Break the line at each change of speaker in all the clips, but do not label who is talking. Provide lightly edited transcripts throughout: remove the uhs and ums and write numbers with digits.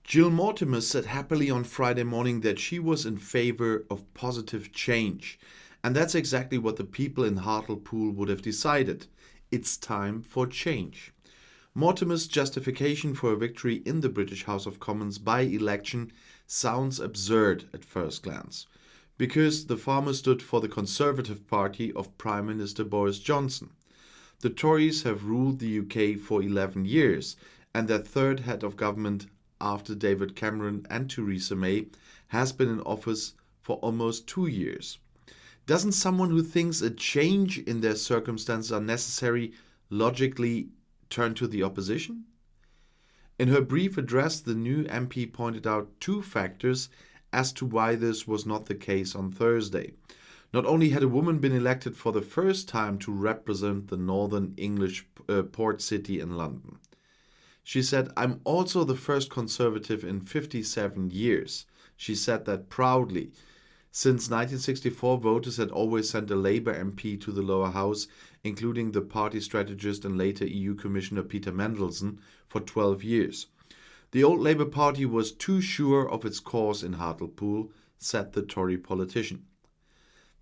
Jill Mortimer said happily on Friday morning that she was in favor of positive change. And that's exactly what the people in Hartlepool would have decided. It's time for change. Mortimer's justification for a victory in the British House of Commons by election sounds absurd at first glance, because the farmer stood for the Conservative Party of Prime Minister Boris Johnson. The Tories have ruled the UK for 11 years, and their third head of government after David Cameron and Theresa May has been in office for almost 2 years. Doesn't someone who thinks a change in their circumstances are necessary logically turn to the opposition? In her brief address, the new MP pointed out two factors as to why this was not the case on Thursday. Not only had a woman been elected for the first time to represent the northern English port city in London. She said, "I'm also the first Conservative in 57 years. She said that proudly. Since 1964, voters had always sent a Labour MP to the lower house, including the party strategist and later EU Commissioner Peter Mandelson, for 12 years. The old Labour Party was too sure of its cause in Hartlepool," said the Tory politician.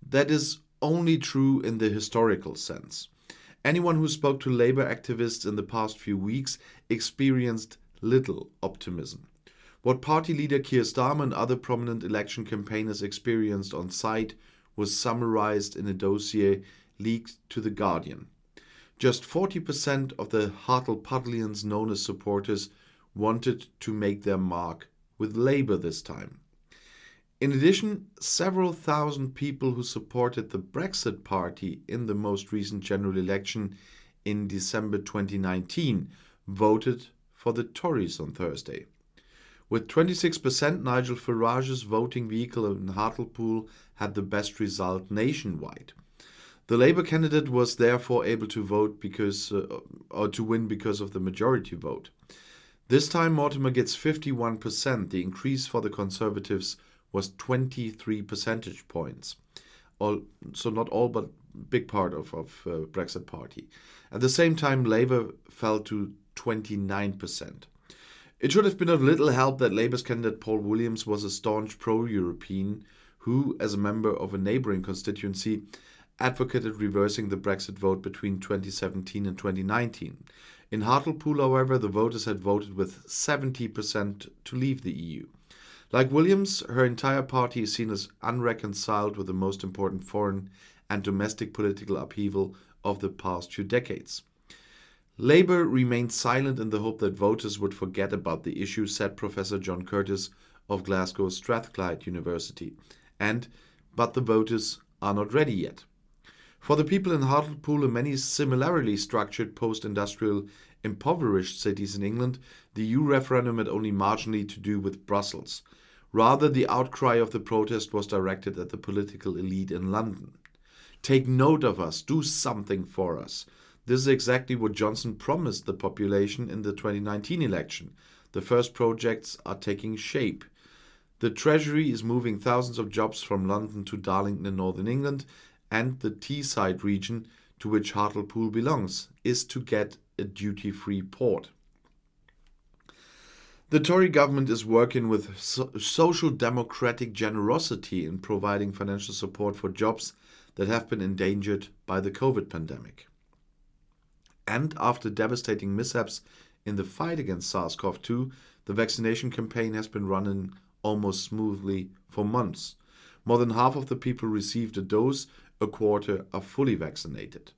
That is only true in the historical sense. Anyone who spoke to Labour activists in the past few weeks experienced little optimism. What party leader Keir Starmer and other prominent election campaigners experienced on site was summarized in a dossier leaked to The Guardian. Just 40% of the Hartlepoolians known as supporters wanted to make their mark with Labour this time. In addition, several thousand people who supported the Brexit party in the most recent general election in December 2019 voted for the Tories on Thursday. With 26%, Nigel Farage's voting vehicle in Hartlepool had the best result nationwide. The Labour candidate was therefore able to vote to win because of the majority vote. This time Mortimer gets 51%. The increase for the Conservatives was 23 percentage points. So not all, but big part of Brexit party. At the same time, Labour fell to 29%. It should have been of little help that Labour's candidate Paul Williams was a staunch pro-European who, as a member of a neighbouring constituency, advocated reversing the Brexit vote between 2017 and 2019. In Hartlepool, however, the voters had voted with 70% to leave the EU. Like Williams, her entire party is seen as unreconciled with the most important foreign and domestic political upheaval of the past few decades. Labour remained silent in the hope that voters would forget about the issue, said Professor John Curtis of Glasgow's Strathclyde University. But the voters are not ready yet. For the people in Hartlepool and many similarly structured post-industrial impoverished cities in England, the EU referendum had only marginally to do with Brussels. Rather, the outcry of the protest was directed at the political elite in London. Take note of us, do something for us. This is exactly what Johnson promised the population in the 2019 election. The first projects are taking shape. The Treasury is moving thousands of jobs from London to Darlington in Northern England, and the Teesside region, to which Hartlepool belongs, is to get a duty-free port. The Tory government is working with social democratic generosity in providing financial support for jobs that have been endangered by the COVID pandemic. And after devastating mishaps in the fight against SARS-CoV-2, the vaccination campaign has been running almost smoothly for months. More than half of the people received a dose, a quarter are fully vaccinated.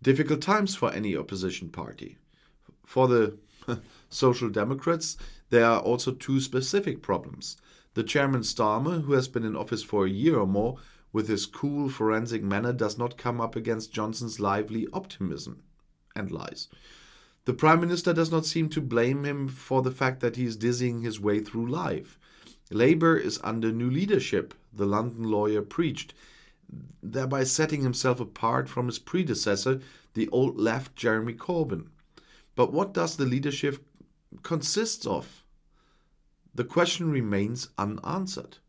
Difficult times for any opposition party. For the Social Democrats, there are also two specific problems. The chairman Starmer, who has been in office for a year or more, with his cool forensic manner does not come up against Johnson's lively optimism and lies. The Prime Minister does not seem to blame him for the fact that he is dizzying his way through life. Labour is under new leadership, the London lawyer preached, thereby setting himself apart from his predecessor, the old left Jeremy Corbyn. But what does the leadership consist of? The question remains unanswered.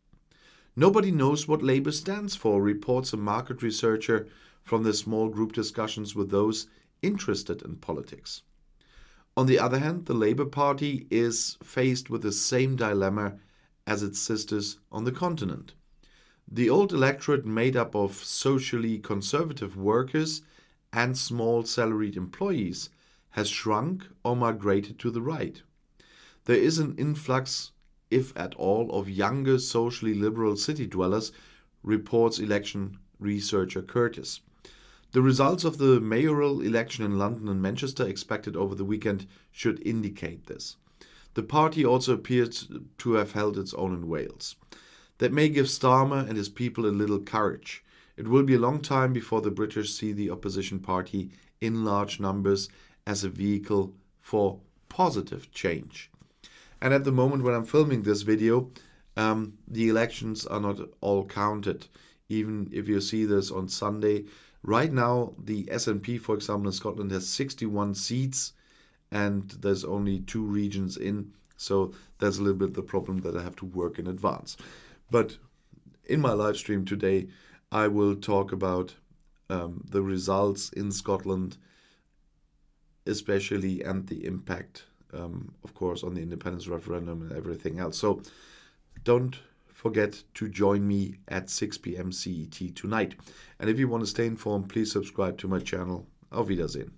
Nobody knows what Labour stands for, reports a market researcher from the small group discussions with those interested in politics. On the other hand, the Labour Party is faced with the same dilemma as its sisters on the continent. The old electorate, made up of socially conservative workers and small salaried employees, has shrunk or migrated to the right. There is an influx, if at all, of younger socially liberal city dwellers, reports election researcher Curtis. The results of the mayoral election in London and Manchester, expected over the weekend, should indicate this. The party also appears to have held its own in Wales. That may give Starmer and his people a little courage. It will be a long time before the British see the opposition party in large numbers as a vehicle for positive change. And at the moment when I'm filming this video, the elections are not all counted. Even if you see this on Sunday, right now the SNP, for example, in Scotland has 61 seats and there's only 2 regions in. So that's a little bit the problem that I have to work in advance. But in my live stream today, I will talk about the results in Scotland, especially, and the impact, of course, on the independence referendum and everything else. So don't forget to join me at 6 p.m. CET tonight. And if you want to stay informed, please subscribe to my channel. Auf Wiedersehen.